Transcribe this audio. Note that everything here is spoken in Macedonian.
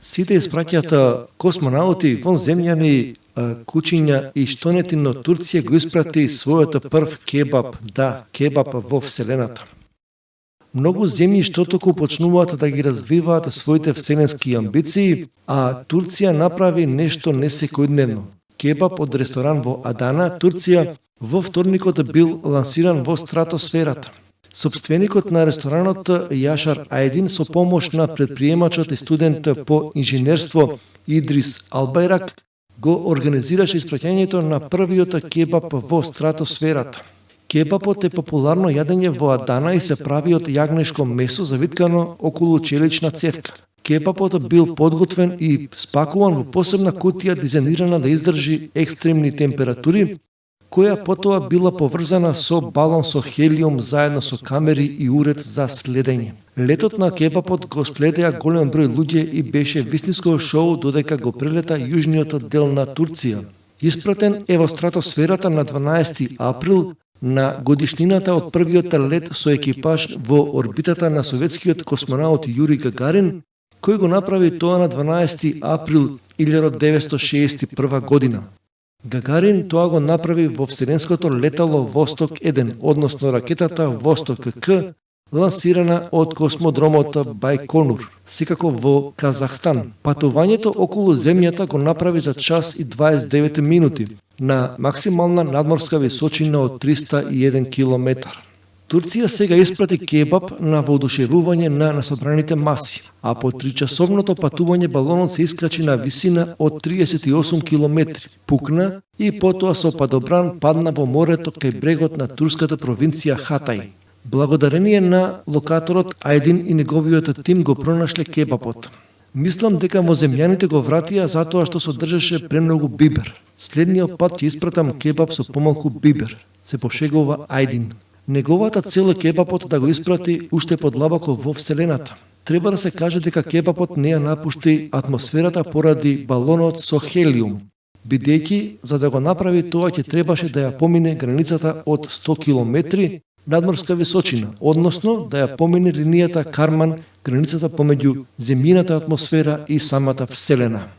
Сите испраќаат космонаути, вонземјани, кучиња и штонетино Турција го испрати својот прв кебаб, кебаб во Вселената. Многу земји што току почнуваат да ги развиваат своите вселенски амбиции, а Турција направи нешто несекојдневно. Кебаб од ресторан во Адана, Турција, во вторникот бил лансиран во стратосферата. Собственикот на ресторанот Јашар Ајдин со помош на предприемачот и студент по инженерство Идрис Албајрак го организираше испраќањето на првиот кебаб во стратосферата. Кебабот е популарно јадење во Адана и се прави од јагнешко месо завиткано околу челична цевка. Кебабот бил подготвен и спакуван во посебна кутија дизајнирана да издржи екстремни температури, која потоа била поврзана со балон со хелиум заедно со камери и уред за следење. Летот на кебабот го следеа голем број луѓе и беше вистинско шоу додека го прелета јужниот дел на Турција. Испратен е во стратосферата на 12 април на годишнината од првиот лет со екипаж во орбитата на советскиот космонаут Јури Гагарин, кој го направи тоа на 12 април 1961 година. Гагарин тоа го направи во вселенското летало Восток-1, односно ракетата Восток-К, лансирана од космодромот Бајконур, секако во Казахстан. Патувањето околу земјата го направи за час и 29 минути, на максимална надморска височина од 301 км. Турција сега испрати кебаб на воодушевување на насобраните маси, а по 3-часовното патување балонот се искачи на висина од 38 км, пукна и потоа со падобран падна во морето кај брегот на турската провинција Хатај. Благодарение на локаторот Ајдин и неговиот тим го пронашле кебабот. Мислам дека воземјаните го вратија затоа што содржеше премногу бибер. Следниот пат ќе испратам кебаб со помалку бибер, се пошегува Ајдин. Неговата цел е кебабот да го испрати уште подлабоко во Вселената. Треба да се каже дека кебабот не ја напушти атмосферата поради балонот со хелиум, бидејќи за да го направи тоа ќе требаше да ја помине границата од 100 км надморска височина, односно да ја помине линијата Карман, границата помеѓу земјината атмосфера и самата Вселена.